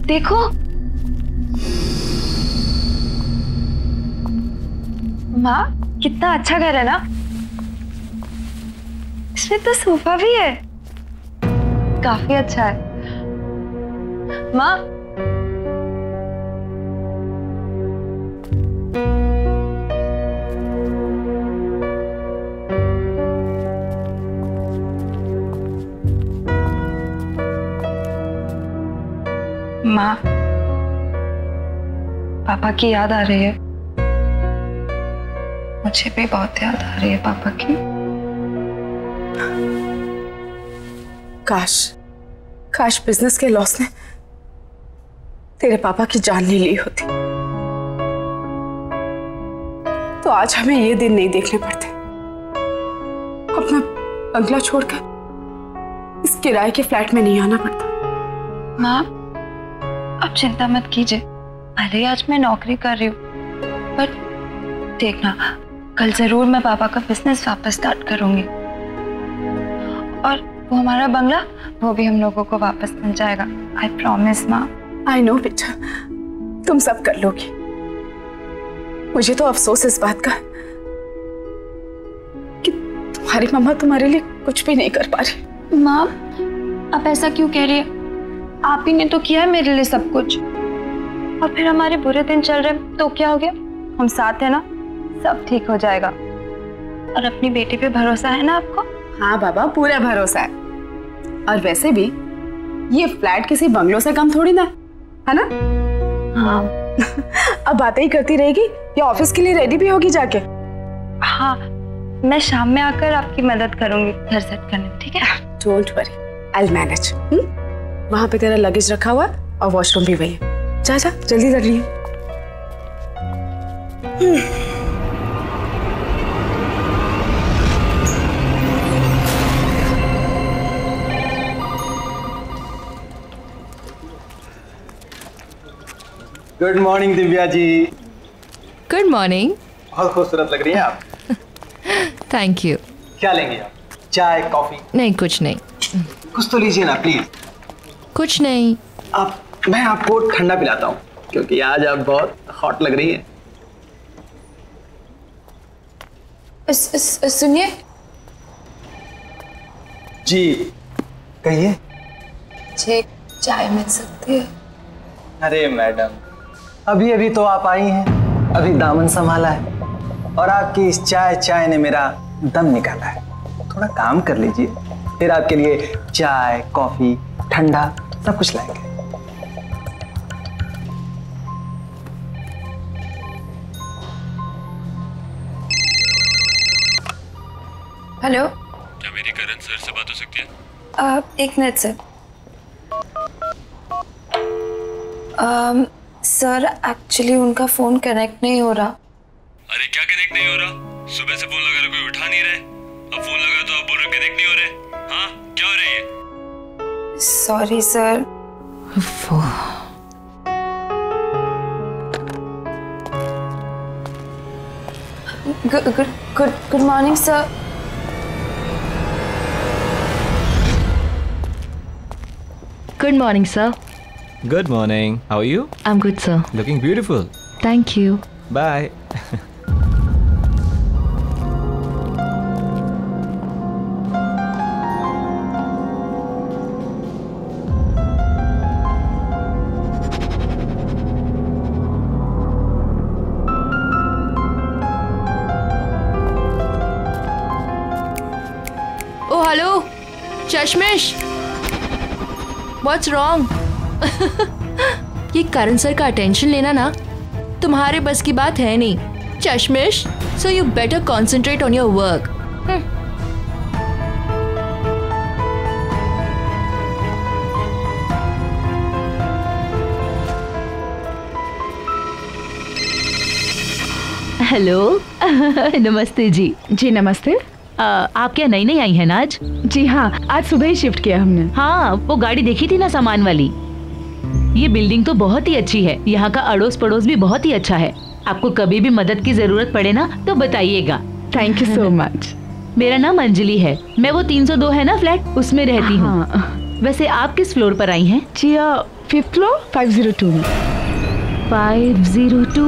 देखो माँ, कितना अच्छा घर है ना। इसमें तो सोफा भी है, काफी अच्छा है। माँ, माँ, पापा की याद आ रही है। मुझे भी बहुत याद आ रही है पापा की। काश बिजनेस के लॉस ने तेरे पापा की जान ले ली होती, तो आज हमें ये दिन नहीं देखने पड़ते। अपना बंगला छोड़कर इस किराए के फ्लैट में नहीं आना पड़ता। माँ, आप चिंता मत कीजिए। भले आज मैं नौकरी कर रही हूँ, पर देखना, कल जरूर मैं पापा का बिजनेस वापस स्टार्ट करूंगी, और वो हमारा बंगला, वो भी हम लोगों को वापस मिल जाएगा। आई प्रॉमिस माँ। आई नो बेटा, तुम सब कर लोगी। मुझे तो अफसोस इस बात का कि तुम्हारी मम्मा तुम्हारे लिए कुछ भी नहीं कर पा रही। माँ, आप ऐसा क्यों कह रही है? आप ही ने तो किया है मेरे लिए सब कुछ, और फिर हमारे बुरे दिन चल रहे तो क्या हो गया? हम साथ हैं ना, सब ठीक हो जाएगा। और अपनी बेटी पे भरोसा है ना आपको? हाँ बाबा, पूरा भरोसा है। और वैसे भी ये फ्लैट किसी बंगलों से कम थोड़ी ना है ना? हाँ। अब बातें ही करती रहेगी या ऑफिस के लिए रेडी भी होगी जाके? हाँ, मैं शाम में आकर आपकी मदद करूंगी घर सेट करने में, ठीक है? Don't worry, I will manage. वहां पे तेरा लगेज रखा हुआ है और वॉशरूम भी वही है। जा जा, जल्दी कर रही है। Good morning Divya ji. Good morning. बहुत खूबसूरत लग रही हैं आप। Thank you. क्या लेंगे आप? चाय, कॉफी? नहीं, कुछ नहीं। कुछ तो लीजिए ना प्लीज। कुछ नहीं। मैं आपको ठंडा पिलाता हूँ, क्योंकि आज आप बहुत हॉट लग रही हैं। सुनिए जी, कहिए। मुझे चाय मिल सकती है? अरे मैडम, अभी अभी तो आप आई हैं, अभी दामन संभाला है, और आपकी इस चाय ने मेरा दम निकाला है। थोड़ा काम कर लीजिए, फिर आपके लिए चाय, कॉफी, ठंडा सब कुछ लाएंगे। हेलो, क्या मेरी करण सर से बात हो सकती है? एक मिनट सर। सर, एक्चुअली उनका फोन कनेक्ट नहीं हो रहा। अरे क्या कनेक्ट नहीं हो रहा? सुबह से फोन लगा रहे, कोई उठा नहीं रहे। अब फोन लगा तो आप बोल रहे कनेक्ट नहीं हो रहे। हाँ, क्या हो रही है? Sorry sir. Good morning sir. Good morning, sir. Good morning. How are you? I'm good, sir. Looking beautiful. Thank you. Bye. Oh, hello. चश्मिश, What's wrong? ये करण सर का अटेंशन लेना ना तुम्हारे बस की बात है नहीं, चश्मिश। So you better concentrate on your work. Hello. नमस्ते जी। जी नमस्ते। आप क्या नई आई हैं ना आज? जी हाँ, आज सुबह ही शिफ्ट किया हमने। हाँ, वो गाड़ी देखी थी ना सामान वाली। ये बिल्डिंग तो बहुत ही अच्छी है, यहाँ का अड़ोस पड़ोस भी बहुत ही अच्छा है। आपको कभी भी मदद की जरूरत पड़े ना तो बताइएगा। Thank you so much. मेरा नाम अंजलि है, मैं वो 302 है ना फ्लैट, उसमें रहती हूँ। वैसे आप किस फ्लोर पर आई हैं? जी 5th फ्लोर 502 में। 502।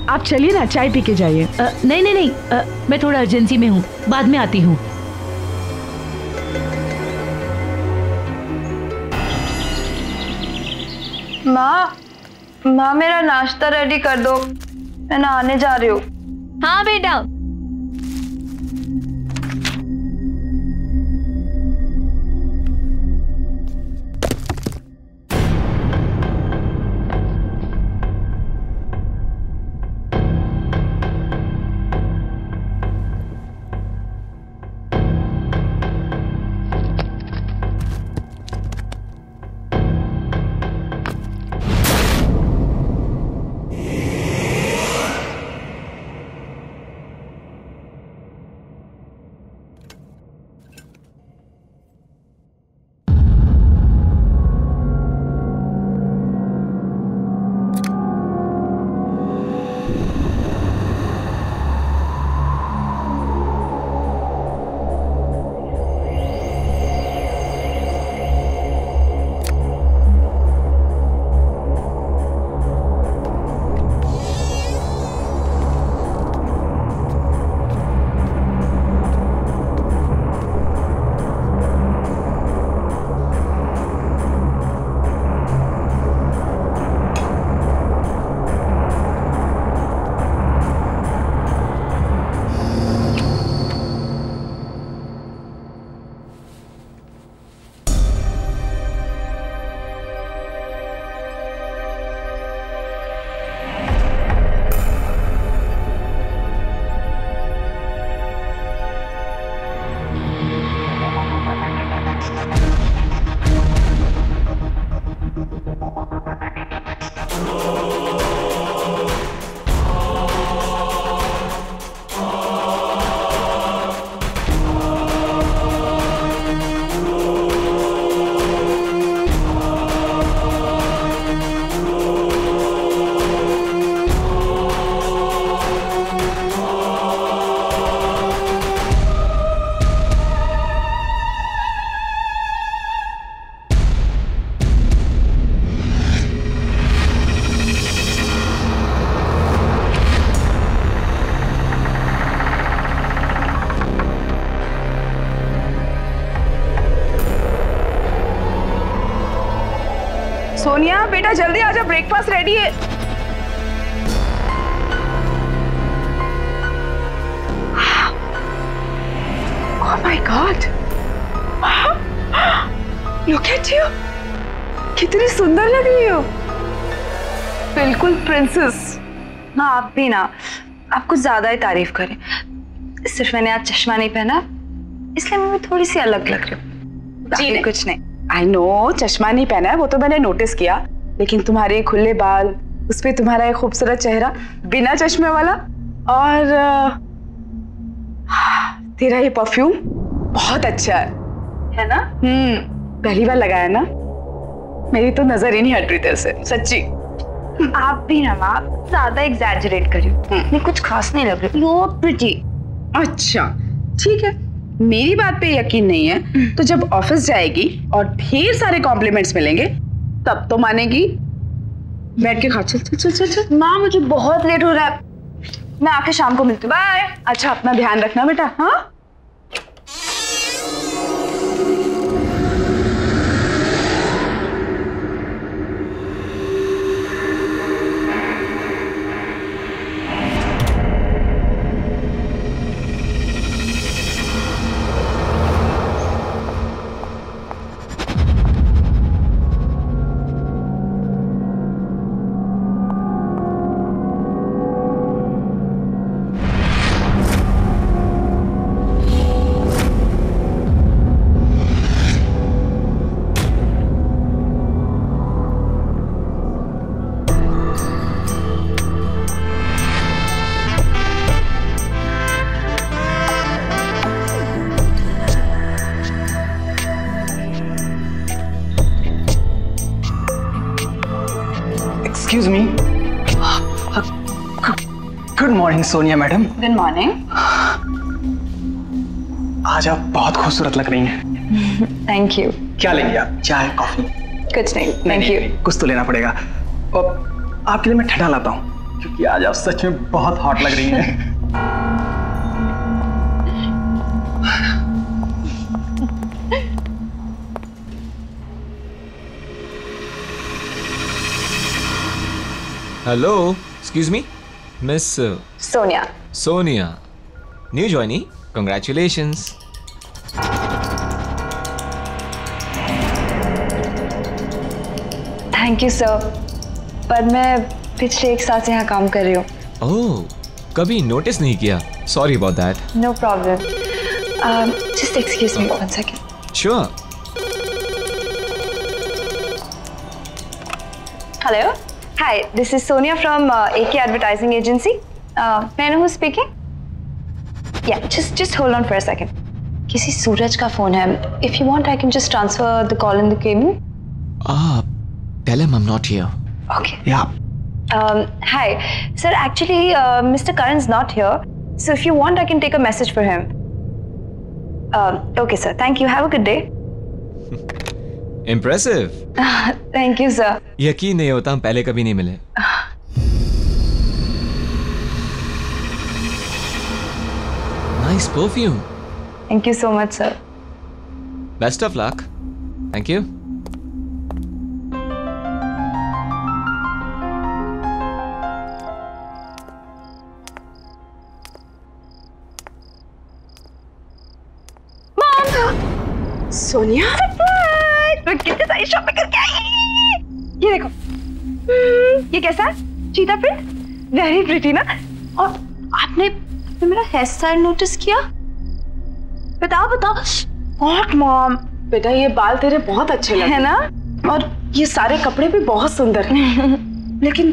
आप चलिए ना, चाय पी के जाइए। नहीं नहीं नहीं, मैं थोड़ा अर्जेंसी में हूँ, बाद में आती हूँ। माँ मेरा नाश्ता रेडी कर दो, मैं नहाने जा रही हूँ। हाँ बेटा। सोनिया बेटा जल्दी आजा, ब्रेकफास्ट रेडी है। Oh my God! Look at you! कितनी सुंदर लग रही हो, बिल्कुल प्रिंसेस। ना आप भी ना, आप कुछ ज्यादा ही तारीफ करें। सिर्फ मैंने आज चश्मा नहीं पहना इसलिए मैं भी थोड़ी सी अलग लग रही हूँ। जी कुछ नहीं। आई नो चश्मा नहीं पहना है वो तो मैंने नोटिस किया, लेकिन तुम्हारे खुले बाल, उस पे तुम्हारा एक खूबसूरत चेहरा बिना चश्मे वाला, और तेरा ये परफ्यूम बहुत अच्छा है ना? पहली बार लगाया ना, मेरी तो नजर ही नहीं हट रही तेरे से, सच्ची। आप भी ना माँ ज्यादा एग्जैजरेट कर रही हो, मैं कुछ खास नहीं लग रही। You pretty. अच्छा ठीक है, मेरी बात पे यकीन नहीं है तो जब ऑफिस जाएगी और ढेर सारे कॉम्प्लीमेंट्स मिलेंगे तब तो मानेगी। बैठ के खा। चल चल चल चल चल। माँ मुझे बहुत लेट हो रहा है, मैं आके शाम को मिलती हूँ। बाय। अच्छा अपना ध्यान रखना बेटा। हाँ Excuse me. Good morning, Sonia madam. Good morning. आज आप बहुत खूबसूरत लग रही हैं। Thank you. क्या लेंगे आप? चाय, कॉफी? कुछ नहीं, थैंक यू। कुछ तो लेना पड़ेगा। और आपके लिए मैं ठंडा लाता हूँ, क्योंकि आज आप सच में बहुत हॉट लग रही हैं। Hello, excuse me, miss Sonia. Sonia, new joinee, congratulations. Thank you sir, पर मैं पिछले 1 साल से यहाँ काम कर रही हूँ। ओह, कभी नोटिस नहीं किया, sorry about that. No problem, just excuse me 1 second. Sure. Hello, hi, this is Sonia from AK Advertising Agency. May I know who's speaking? Yeah, just hold on for a second. किसी सूरज का phone है. If you want, I can just transfer the call in the cabin. Tell him I'm not here. Okay. Yeah. Hi, sir. Actually, Mr. Karan's not here. So if you want, I can take a message for him. Okay, sir. Thank you. Have a good day. Impressive. Thank you, sir. यकीन नहीं होता हम पहले कभी नहीं मिले। Nice perfume. Thank you so much, sir. Best of luck. Thank you. Sonia, मैं कितनी सारी शॉपिंग करके आई। ये देखो, ये कैसा है? चीता प्रिंट, वेरी प्रिटी ना। और आपने मेरा हेयर स्टाइल नोटिस किया? बताओ बताओ। व्हाट मॉम, बेटा ये बाल तेरे बहुत अच्छे लगे है ना, और ये सारे कपड़े भी बहुत सुंदर हैं। लेकिन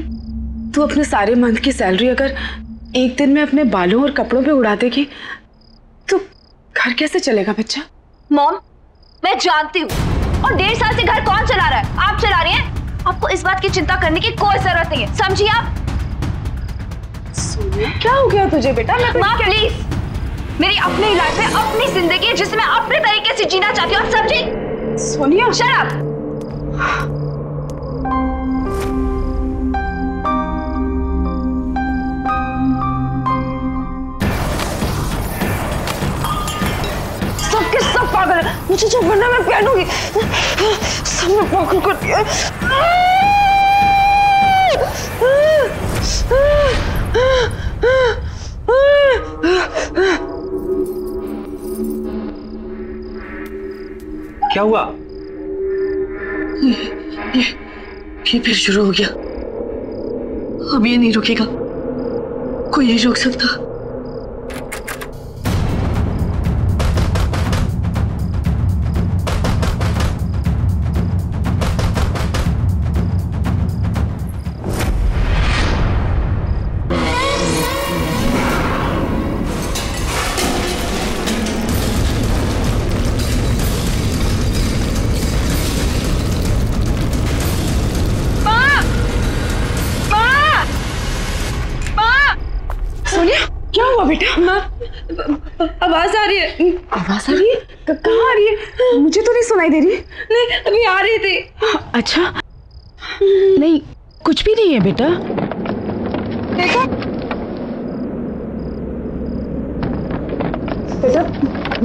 तू अपने सारे मंथ की सैलरी अगर एक दिन में अपने बालों और कपड़ों पे उड़ा देगी तो घर कैसे चलेगा बच्चा? मॉम, मैं जानती हूँ, और 1.5 साल से घर कौन चला रहा है? आप चला रही हैं। आपको इस बात की चिंता करने की कोई जरूरत नहीं है, समझिए आप? सोनिया, क्या हो गया तुझे बेटा? माँ प्लीज, मेरी अपनी लाइफ है, अपनी जिंदगी है, जिसे मैं अपने तरीके से जीना चाहती हूँ, समझी? Sonia, shut up. सबके सब पागल है, मुझे जो बनना मैं पहनूंगी। सब में पागल कर दिया। क्या हुआ? ये फिर शुरू हो गया। अब ये नहीं रुकेगा, कोई नहीं रोक सकता। आवाज आ रही है। आवाज आ रही है? कहाँ आ रही है? मुझे तो नहीं सुनाई दे रही। नहीं, अभी आ रही थी। अच्छा, नहीं कुछ भी नहीं है बेटा। देखो बेटा,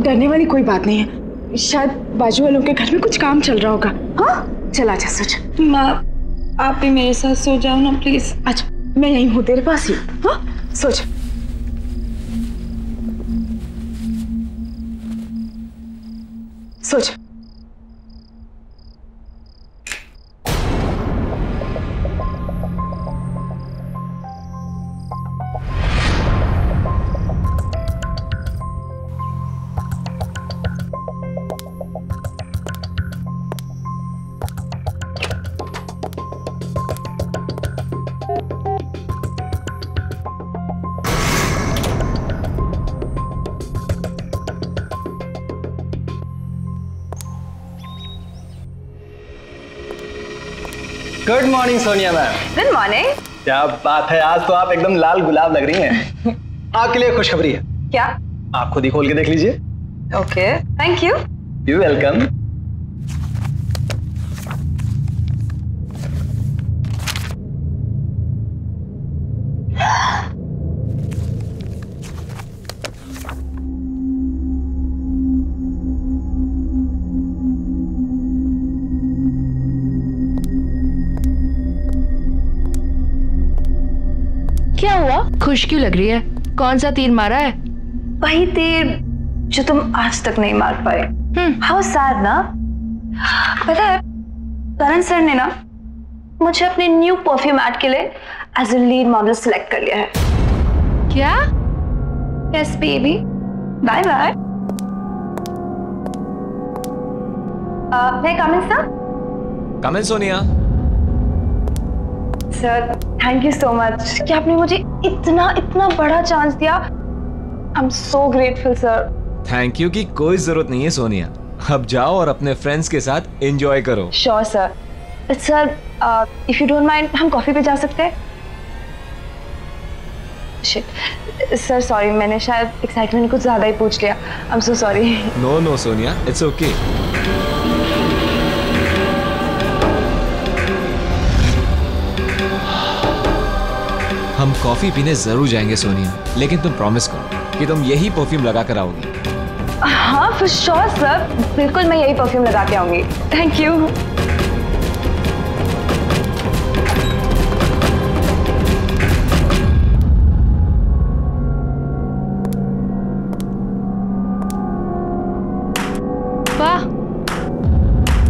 डरने वाली कोई बात नहीं है। शायद बाजू वालों के घर में कुछ काम चल रहा होगा। हाँ, चला जा सोच। माँ, आप भी मेरे साथ सो जाओ ना प्लीज। अच्छा, मैं यहीं हूँ तेरे पास ही। हाँ, सोच। सोच। Good morning Sonia ma'am. Good morning. क्या बात है, आज तो आप एकदम लाल गुलाब लग रही हैं। आपके लिए खुशखबरी है। क्या? आप खुद ही खोल के देख लीजिए। Okay, thank you. You welcome. क्या हुआ? खुश क्यों लग रही है? कौन सा तीर मारा है? वही तीर जो तुम आज तक नहीं मार पाए। हाउ सैड ना। पता है करण सर ने ना मुझे अपने न्यू परफ्यूम ऐड के लिए as a lead model select कर लिया है। क्या? Yes baby, bye bye. मैं come in sir? Come in Sonia. Sir thank you so much कि आपने मुझे इतना बड़ा चांस दिया। I am so grateful sir. Thank you की कोई जरूरत नहीं है सोनिया। अब जाओ और अपने फ्रेंड्स के साथ एंजॉय करो। Sure sir. Sir if you don't mind हम कॉफी पे जा सकते हैं? शिट सर, सॉरी, मैंने शायद एक्साइटमेंट कुछ ज्यादा ही पूछ लिया। I am so sorry. No no Sonia, it's okay. हम कॉफी पीने जरूर जाएंगे सोनिया, लेकिन तुम प्रॉमिस करो कि तुम यही परफ्यूम लगा कर आओगी। हाँ फॉर श्योर सर, बिल्कुल मैं यही परफ्यूम लगा के आऊंगी। Thank you. वाह,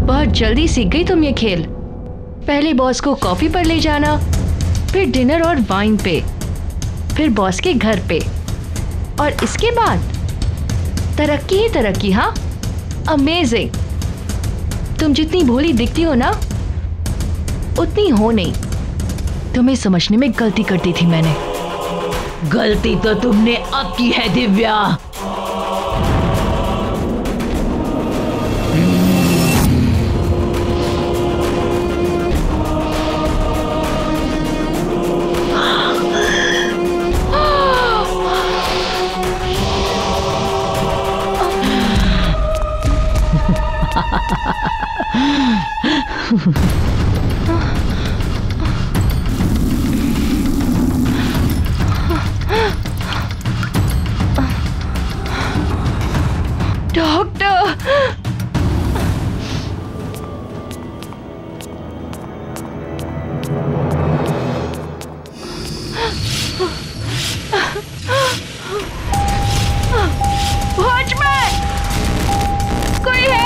बहुत जल्दी सीख गई तुम ये खेल। पहले बॉस को कॉफी पर ले जाना, फिर डिनर और वाइन पे, फिर बॉस के घर पे, और इसके बाद तरक्की ही तरक्की। हाँ, अमेजिंग। तुम जितनी भोली दिखती हो ना, उतनी हो नहीं। तुम्हें समझने में गलती कर दी थी मैंने। गलती तो तुमने अब की है दिव्या। डॉक्टर, वॉचमैन, कोई है?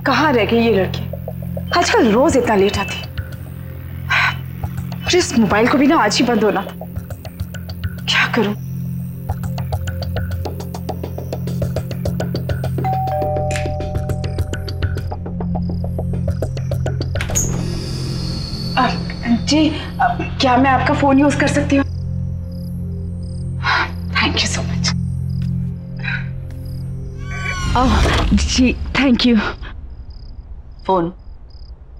कहाँ रह गई ये लड़की? आजकल रोज इतना लेट आती। और इस मोबाइल को भी ना आज ही बंद होना। क्या करूं? जी क्या मैं आपका फोन यूज कर सकती हूँ? Thank you so much. जी थैंक यू। फोन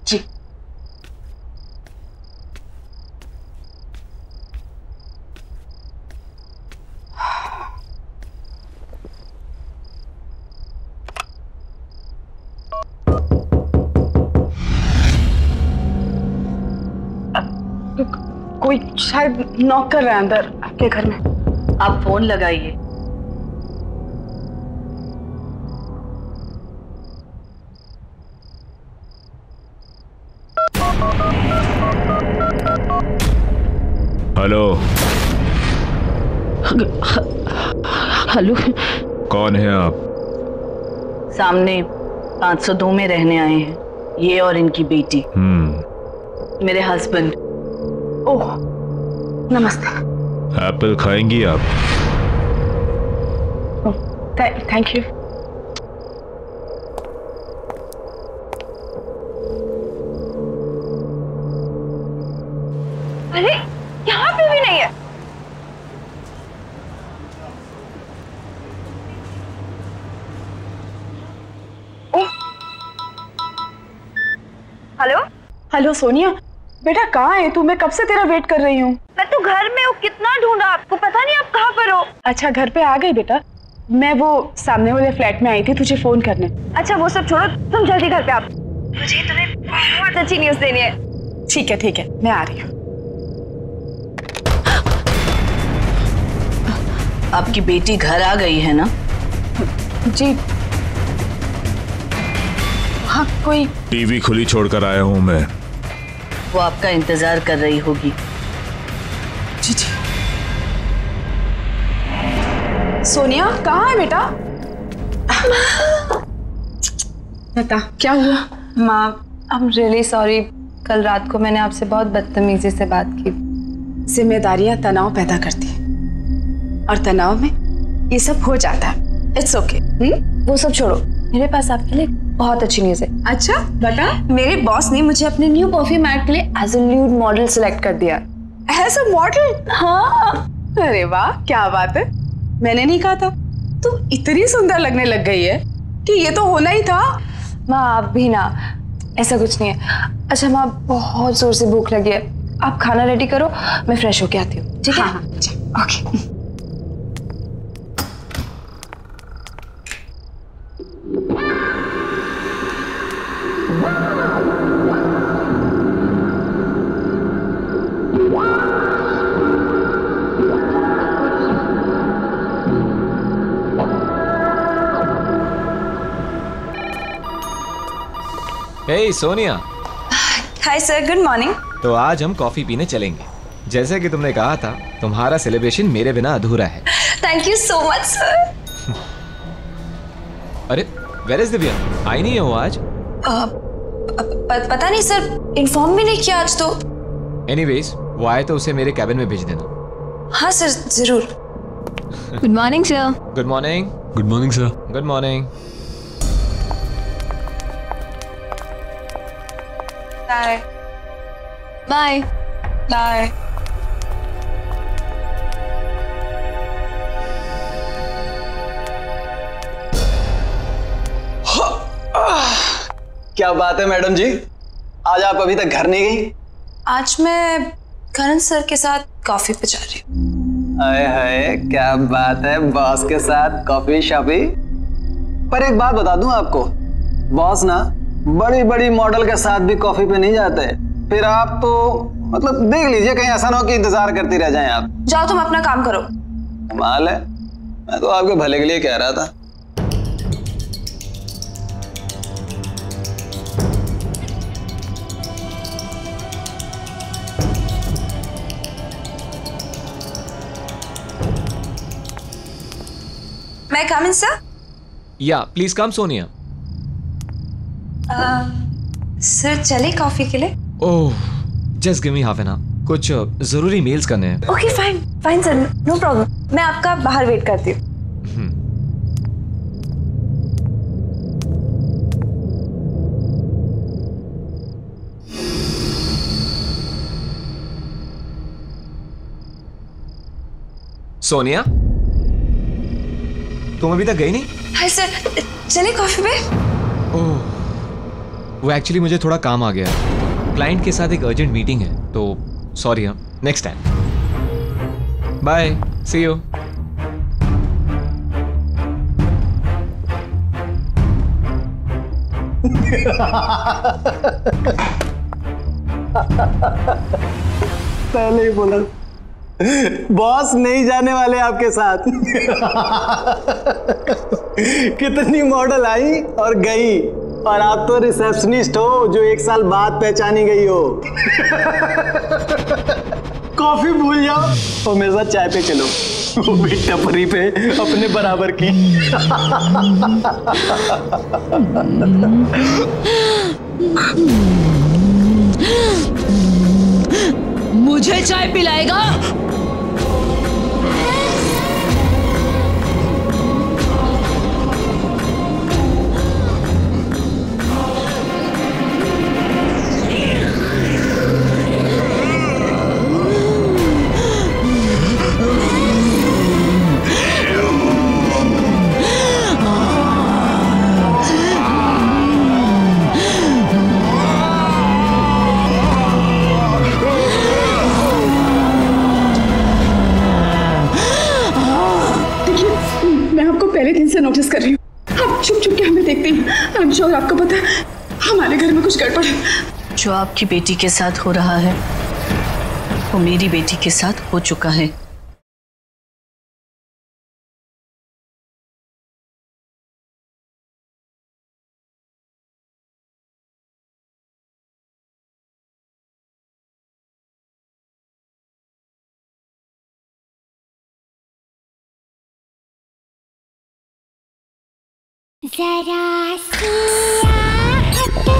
जी। कोई शायद नॉक कर रहा है अंदर आपके घर में। आप फोन लगाइए। हेलो। हेलो, कौन है आप? सामने 502 में रहने आए हैं, ये और इनकी बेटी। मेरे हस्बैंड। ओह नमस्ते। एप्पल खाएंगी आप? Thank you. अरे यहाँ पे भी नहीं है। हेलो हेलो सोनिया, बेटा कहाँ है तू? मैं कब से तेरा वेट कर रही हूँ। मैं तो घर में हूँ, कितना ढूंढा आपको, पता नहीं आप कहाँ पर हो। अच्छा घर पे आ गई बेटा। मैं वो सामने वाले फ्लैट में आई थी तुझे फोन करने। अच्छा वो सब छोड़ो, तुम जल्दी घर पे आप, मुझे तुम्हें बहुत अच्छी न्यूज देनी है। ठीक है मैं आ रही हूँ। आपकी बेटी घर आ गई है ना? जी हाँ। कोई टीवी खुली छोड़कर आया हूं मैं। वो आपका इंतजार कर रही होगी। जी जी। सोनिया कहाँ है बेटा? बता क्या हुआ? माँ आई एम रियली सॉरी, कल रात को मैंने आपसे बहुत बदतमीजी से बात की। जिम्मेदारियां तनाव पैदा करती हैं और तनाव में ये सब हो जाता है। It's okay. वो सब छोड़ो, मेरे पास आपके लिए बहुत अच्छी न्यूज है। अच्छा बता। मेरे बॉस ने मुझे अपने न्यू परफ्यूम ऐड के लिए as a new model select कर दिया। As a model? हाँ। अरे वाह क्या बात है। मैंने नहीं कहा था तू इतनी सुंदर लगने लग गई है कि ये तो होना ही था। माँ आप भी ना, ऐसा कुछ नहीं है। अच्छा माँ बहुत जोर से भूख लगी है, आप खाना रेडी करो, मैं फ्रेश होके आती हूँ। ठीक है? हाँ okay. Hey Sonia. Hi sir, good morning. तो आज हम कॉफी पीने चलेंगे। जैसे कि तुमने कहा था, तुम्हारा सेलिब्रेशन मेरे बिना अधूरा है। Thank you so much sir. अरे वेयर इज दिव्या? आई नहीं है वो आज? पता नहीं सर, इन्फॉर्म भी नहीं किया आज तो। एनीवेज वो आए तो उसे मेरे कैबिन में भेज देना। हाँ सर जरूर। Good morning sir. Good morning. Good morning sir. Good morning. Bye bye bye. क्या बात है मैडम जी, आज आप अभी तक घर नहीं गई? आज मैं करण सर के साथ कॉफी पे जा रही हूँ। हाय हाय क्या बात है, बॉस के साथ कॉफी शॉपी। पर एक बात बता दूं आपको, बॉस ना बड़ी बड़ी मॉडल के साथ भी कॉफी पे नहीं जाते। फिर आप तो मतलब देख लीजिए, कहीं ऐसा ना हो कि इंतजार करती रह जाएं आप। जाओ तुम अपना काम करो। कमाल है, मैं तो आपके भले के लिए कह रहा था। मैं कम इन सर? या प्लीज कम सोनिया। सर चले कॉफी के लिए? Oh just give me half an hour, कुछ जरूरी मेल्स करने हैं। Okay fine fine sir, no problem, मैं आपका बाहर वेट करती हूँ। सोनिया, तुम अभी तक गई नहीं? हाय सर, चले कॉफी पे? ओह, वो एक्चुअली मुझे थोड़ा काम आ गया, क्लाइंट के साथ एक अर्जेंट मीटिंग है, तो सॉरी। हम next time. Bye, see you. पहले ही बोला बॉस नहीं जाने वाले आपके साथ। कितनी मॉडल आई और गई, और आप तो रिसेप्शनिस्ट हो जो 1 साल बाद पहचानी गई हो। कॉफी भूल जाओ और मेरे साथ चाय पे चलो, वो भी टपरी पे अपने बराबर की। मुझे चाय पिलाएगा? पहले दिन से नोटिस कर रही हूँ, आप चुप चुप के हमें देखते हैं। आई एम श्योर आपको पता है हमारे घर में कुछ गड़बड़ है। जो आपकी बेटी के साथ हो रहा है वो मेरी बेटी के साथ हो चुका है। जरा सी आहट होती है।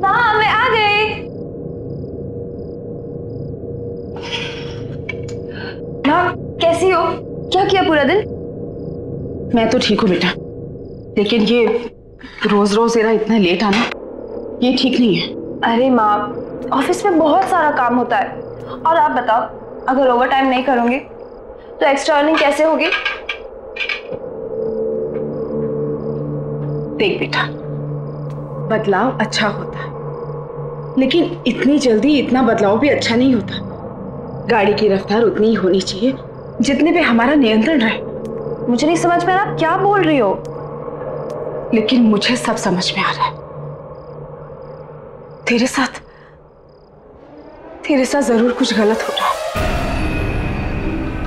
माँ, मैं आ गई। माँ, कैसी हो? क्या किया पूरा दिन? मैं तो ठीक हूँ बेटा, लेकिन ये रोज रोज तेरा इतना लेट आना ये ठीक नहीं है। अरे माँ, ऑफिस में बहुत सारा काम होता है, और आप बताओ, अगर ओवर टाइम नहीं करोगे तो एक्स्ट्रा अर्निंग कैसे होगी? देख बेटा, बदलाव अच्छा होता है, लेकिन इतनी जल्दी इतना बदलाव भी अच्छा नहीं होता। गाड़ी की रफ्तार उतनी ही होनी चाहिए जितने पे हमारा नियंत्रण रहे। मुझे नहीं समझ में आ रहा, क्या बोल रही हो? लेकिन मुझे सब समझ में आ रहा है। तेरे साथ जरूर कुछ गलत हो रहा है।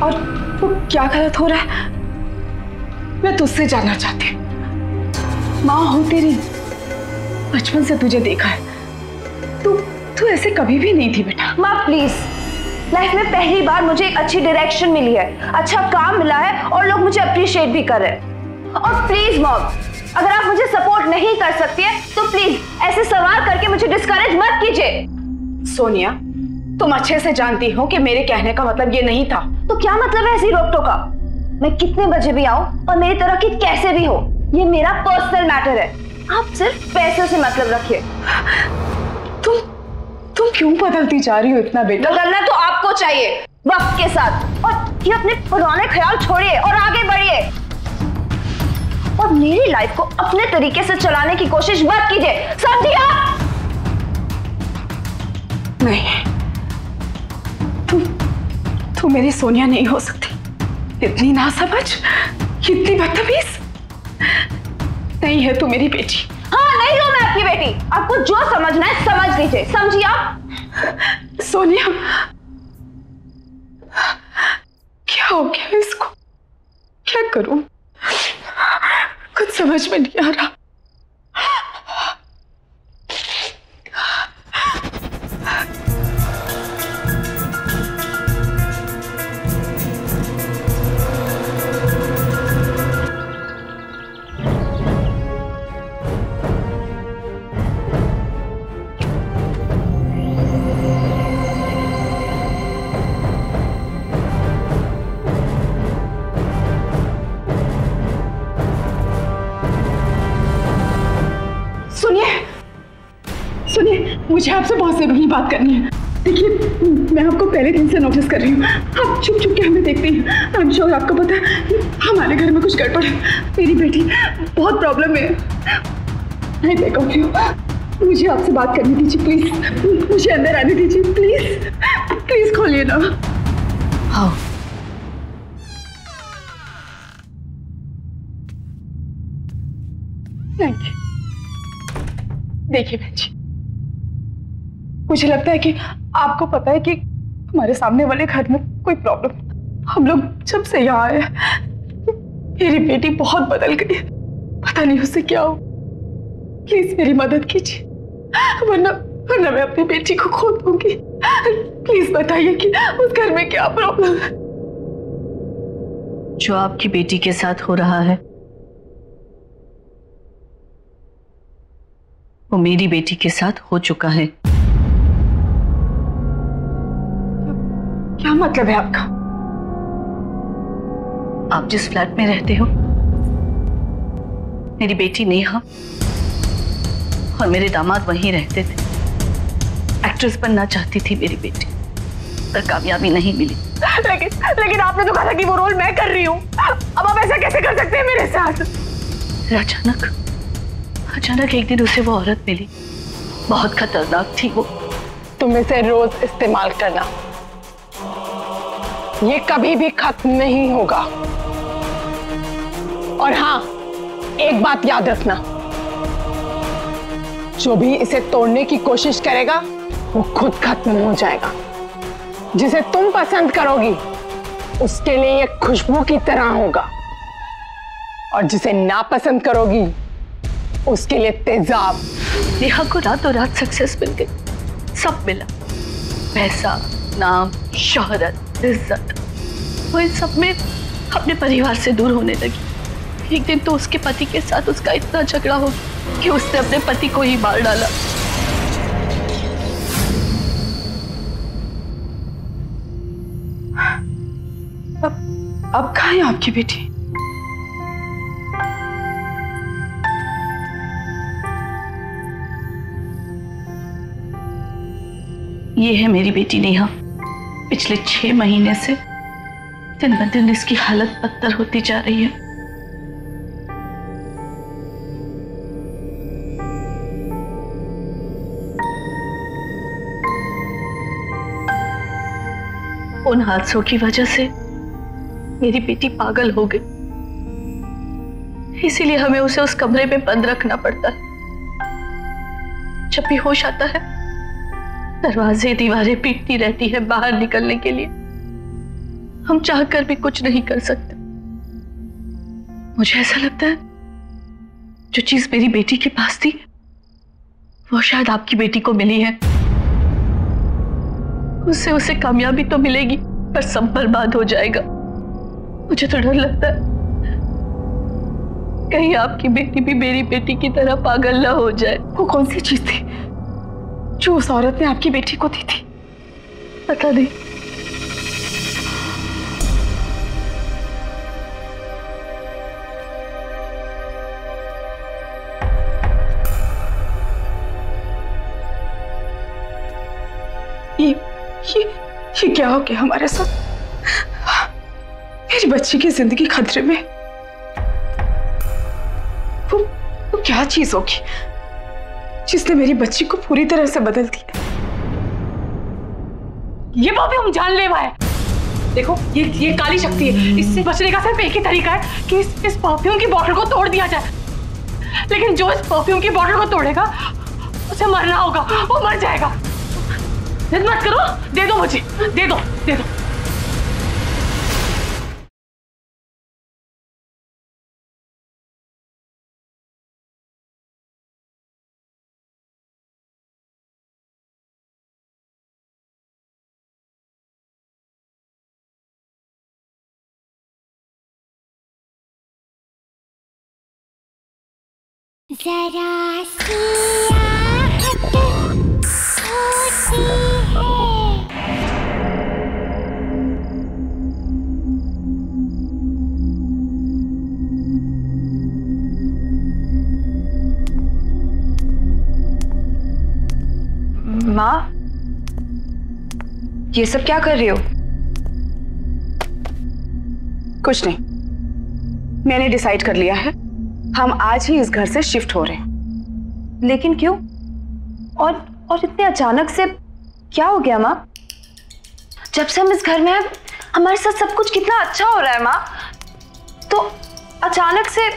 और वो क्या गलत हो रहा है मैं तुझसे जानना चाहती हूँ। माँ हो तेरी, बचपन से तुझे देखा है, तू ऐसे कभी भी नहीं थी बेटा। माँ प्लीज, लाइफ में पहली बार मुझे एक अच्छी डायरेक्शन मिली है, अच्छा काम मिला है, और लोग मुझे अप्रिशिएट भी कर रहे हैं। और प्लीज मॉम, अगर आप मुझे सपोर्ट नहीं कर सकती है तो प्लीज ऐसे सवाल करके मुझे डिस्करेज मत कीजिए। सोनिया, तुम अच्छे से जानती हो कि मेरे कहने का मतलब ये नहीं था। तो क्या मतलब है ऐसी रोक टोका? मैं कितने बजे भी आऊं और मेरी तरक्की कैसे भी हो, ये मेरा पर्सनल मैटर है। आप सिर्फ पैसे से मतलब रखिए। तुम क्यों बदलती जा रही हो इतना बेटा? बदलना तो आपको चाहिए वक्त के साथ, और ये अपने पुराने ख्याल छोड़िए और आगे बढ़िए, और मेरी लाइफ को अपने तरीके से चलाने की कोशिश मत कीजिए, समझिए आप? नहीं, तू मेरी सोनिया नहीं हो सकती। इतनी नासमझ, इतनी बदतमीज नहीं है तू मेरी बेटी। हाँ, नहीं हूं मैं आपकी बेटी। आपको जो समझना है समझ लीजिए, समझिए आप? सोनिया, क्या हो गया इसको? क्या करूं? कुछ समझ में नहीं आ रहा। सुनिए, मुझे आपसे बहुत जरूरी बात करनी है। देखिए, मैं आपको पहले दिन से नोटिस कर रही हूँ, आप छुप छुप के हमें देखती हैं। आई एम श्योर आपको पता है हमारे घर में कुछ गड़बड़ है। मेरी बेटी बहुत प्रॉब्लम में है। मैं देखो क्यों, मुझे आपसे बात करनी दीजिए प्लीज, मुझे अंदर आने दीजिए प्लीज, प्लीज खोलिए ना। हाँ देखिए बहन जी, मुझे लगता है कि आपको पता है कि हमारे सामने वाले घर में कोई प्रॉब्लम। हम लोग जब से यहाँ आए मेरी बेटी बहुत बदल गई, पता नहीं उससे क्या हो। प्लीज मेरी मदद कीजिए, वरना मैं अपनी बेटी को खो दूंगी। प्लीज बताइए कि उस घर में क्या प्रॉब्लम है। जो आपकी बेटी के साथ हो रहा है वो मेरी बेटी के साथ हो चुका है। क्या मतलब है आपका? आप जिस फ्लैट में रहते हो मेरी बेटी नेहा और मेरे दामाद वहीं रहते थे। एक्ट्रेस बनना चाहती थी मेरी बेटी, पर कामयाबी नहीं मिली। लेकिन आपने तो कहा था कि वो रोल मैं कर रही हूँ। अब आप ऐसा कैसे कर सकते हैं मेरे साथ? अचानक एक दिन उसे वो औरत मिली, बहुत खतरनाक थी वो। तुम इसे रोज इस्तेमाल करना, ये कभी भी खत्म नहीं होगा। और हाँ, एक बात याद रखना, जो भी इसे तोड़ने की कोशिश करेगा वो खुद खत्म हो जाएगा। जिसे तुम पसंद करोगी उसके लिए ये खुशबू की तरह होगा, और जिसे नापसंद करोगी उसके लिए तेजाब। नेहा को रातों रात सक्सेस मिल गई, सब मिला, पैसा, नाम, शोहरत, इज्जत। वो इन सब में अपने परिवार से दूर होने लगी। एक दिन तो उसके पति के साथ उसका इतना झगड़ा हो कि उसने अपने पति को ही मार डाला। अब कहाँ है आपकी बेटी? ये है मेरी बेटी नेहा। पिछले 6 महीने से दिन ब दिन इसकी हालत बदतर होती जा रही है। उन हादसों की वजह से मेरी बेटी पागल हो गई, इसीलिए हमें उसे उस कमरे में बंद रखना पड़ता है। जब भी होश आता है दरवाजे दीवारें पीटती रहती है बाहर निकलने के लिए। हम चाहकर भी कुछ नहीं कर सकते। मुझे ऐसा लगता है जो चीज मेरी बेटी के पास थी वो शायद आपकी बेटी को मिली है। उससे उसे कामयाबी तो मिलेगी पर सब बर्बाद हो जाएगा। मुझे तो डर लगता है कहीं आपकी बेटी भी मेरी बेटी की तरह पागल ना हो जाए। वो कौन सी चीज थी जो उस औरत ने आपकी बेटी को दी थी? पता नहीं। ये क्या हो गया हमारे साथ? मेरी बच्ची की जिंदगी खतरे में। वो क्या चीज होगी जिसने मेरी बच्ची को पूरी तरह से बदल दिया? ये परफ्यूम जानलेवा है। देखो ये काली शक्ति है। इससे बचने का सिर्फ एक ही तरीका है कि इस परफ्यूम की बोतल को तोड़ दिया जाए। लेकिन जो इस परफ्यूम की बोतल को तोड़ेगा उसे मरना होगा, वो मर जाएगा। जिद मत करो, दे दो मुझे, दे दो। जरा सी आहट होती है। माँ, ये सब क्या कर रही हो? कुछ नहीं, मैंने डिसाइड कर लिया है, हम आज ही इस घर से शिफ्ट हो रहे हैं। लेकिन क्यों? और इतने अचानक से क्या हो गया माँ? जब से हम इस घर में हैं, हमारे साथ सब कुछ कितना अच्छा हो रहा है माँ, तो अचानक से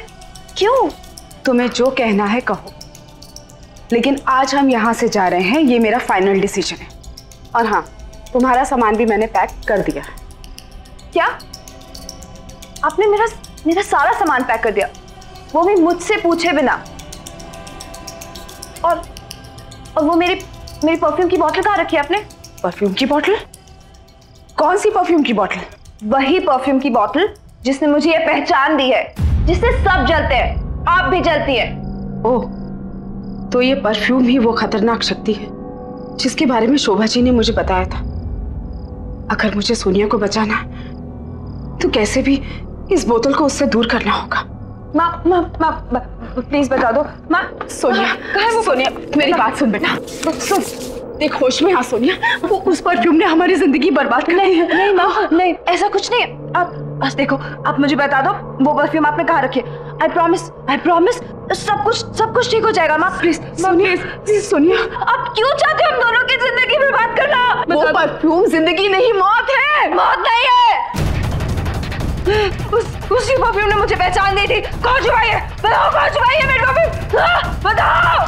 क्यों? तुम्हें जो कहना है कहो, लेकिन आज हम यहाँ से जा रहे हैं, ये मेरा फाइनल डिसीजन है। और हाँ, तुम्हारा सामान भी मैंने पैक कर दिया है। क्या? आपने मेरा सारा सामान पैक कर दिया, वो भी मुझसे पूछे बिना? और वो मेरी परफ्यूम की बोतल कहाँ रखी है आपने? परफ्यूम की बोतल? कौन सी परफ्यूम की बोतल? वही परफ्यूम की बोतल जिसने मुझे ये पहचान दी है, जिससे सब जलते हैं, आप भी जलती है। ओह, तो ये परफ्यूम ही वो खतरनाक शक्ति है जिसके बारे में शोभा जी ने मुझे बताया था। अगर मुझे सोनिया को बचाना है तो कैसे भी इस बोतल को उससे दूर करना होगा। माँ प्लीज बता दो। माँ, सोनिया कहाँ है वो? सोनिया मेरी बात सुन बेटा, सुन, देख होश में आ सोनिया, वो उस परफ्यूम ने हमारी जिंदगी बर्बाद कर दी है। नहीं माँ, नहीं, ऐसा कुछ नहीं है। आप बस देखो, आप मुझे बता दो वो परफ्यूम आपने कहाँ रखी है। आई प्रॉमिस सब कुछ ठीक हो जाएगा माँ। प्लीज सोनिया, आप क्यों चाहते हो हम दोनों की जिंदगी बर्बाद करना? वो परफ्यूम जिंदगी नहीं, मौत है। मौत नहीं है, उसी परफ्यूम ने मुझे पहचान दी थी। कौन छुपाई है? बताओ कौन छुपाई है मेरी परफ्यूम? बताओ।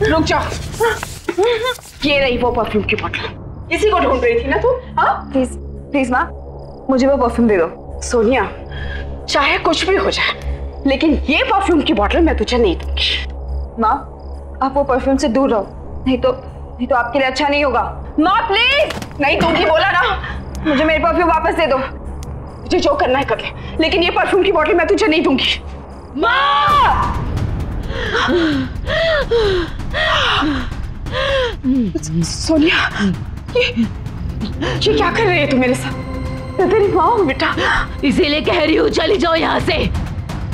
रुक जाओ, ये रही वो परफ्यूम की बोतल। इसी को ढूंढ रही थी ना तू? हाँ, प्लीज माँ, मुझे वो परफ्यूम दे दो। सोनिया, चाहे कुछ भी हो जाए, लेकिन ये परफ्यूम की बोतल मैं तुझे नहीं दूंगी। माँ, आप वो परफ्यूम से दूर रहो, नहीं तो आपके लिए अच्छा नहीं होगा। माँ प्लीज। नहीं दूंगी बोला ना। मुझे मेरी परफ्यूम वापस दे दो। मुझे जो करना है कर ले, लेकिन ये परफ्यूम की बोतल मैं तुझे नहीं दूंगी। माँ! सोनिया, ये क्या कर रही है तू मेरे साथ? मैं तेरी माँ हूँ बेटा। इसीलिए कह रही हूँ चली जाओ यहाँ से,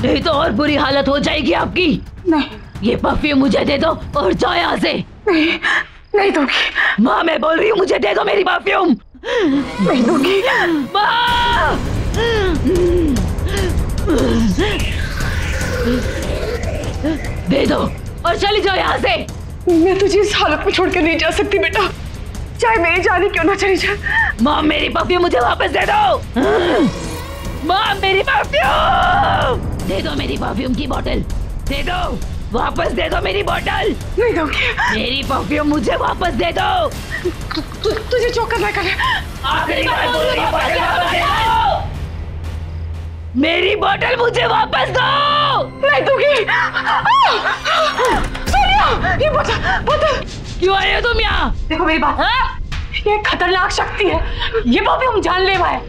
नहीं तो और बुरी हालत हो जाएगी आपकी। नहीं, ये परफ्यूम मुझे दे दो और जाओ यहाँ से। नहीं दूंगी। माँ मैं बोल रही हूँ, मुझे दे दो मेरी परफ्यूम। नहीं दूंगी। माँ! दे दो और चली जाओ यहाँ से। मैं तुझे इस हालत में छोड़कर नहीं जा सकती बेटा, चाहे मेरी जान क्यों ना चली जाए। माँ मेरी परफ्यूम मुझे वापस दे दो। माँ मेरी परफ्यूम दे दो, मेरी परफ्यूम की बोतल दे दो, वापस दे दो मेरी बोतल। नहीं दूंगी। मेरी परफ्यूम मुझे वापस दे दो। तुझे जो करना कर। आखिरी बार बोल रही हूँ, वापस दे दो। मेरी बोतल मुझे वापस दो। नहीं दूंगी। सोनिया, ये बोतल क्यों आए हो तुम यहाँ? देखो मेरी बात, ये खतरनाक शक्ति है, ये परफ्यूम जानलेवा है।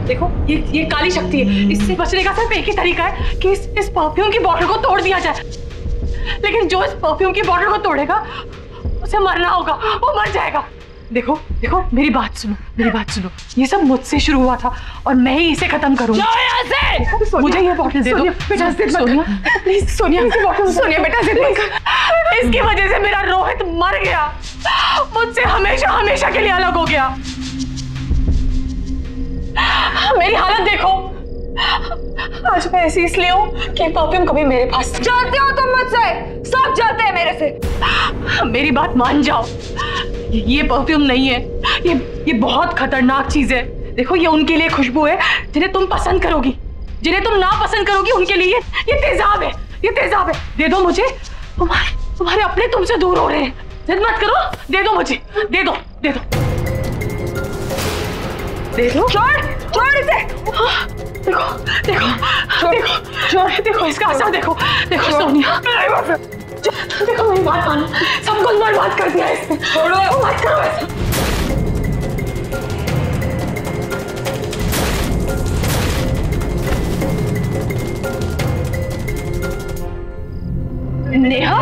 देखो ये काली शक्ति है, इससे बचने का सिर्फ एक ही तरीका है कि इस परफ्यूम की बोतल को तोड़ दिया जाए। लेकिन जो इस परफ्यूम की बोतल को तोड़ेगा उसे मरना होगा, वो मर जाएगा। देखो मेरी बात सुनो, ये सब मुझसे शुरू हुआ था और मैं ही इसे खत्म करूंगा। मुझे ये बोतल दे दो बेटा। सोनिया प्लीज, सोनिया बेटा जिद मत कर। इसकी वजह से मेरा रोहित मर गया, मुझसे हमेशा के लिए अलग हो गया। मेरी हालत देखो, आज मैं ऐसी इसलिए हूँ कि परफ्यूम कभी मेरे पास। जलते हो तुम मुझसे, सब जलते हैं मेरे से। मेरी बात मान जाओ, ये परफ्यूम नहीं है, ये बहुत खतरनाक चीज है। देखो ये उनके लिए खुशबू है जिन्हें तुम पसंद करोगी, जिन्हें तुम ना पसंद करोगी उनके लिए ये तेजाब है। दे दो मुझे, तुम्हारे अपने तुमसे दूर हो रहे हैं। जिद मत करो, दे दो मुझे, दे दो। छोड़ इसे। देखो इसका असर देखो सोनिया, देखो मेरी बात मानो, सब कुछ बर्बाद कर दिया इसने। छोड़ो, मत करो ऐसा। नेहा,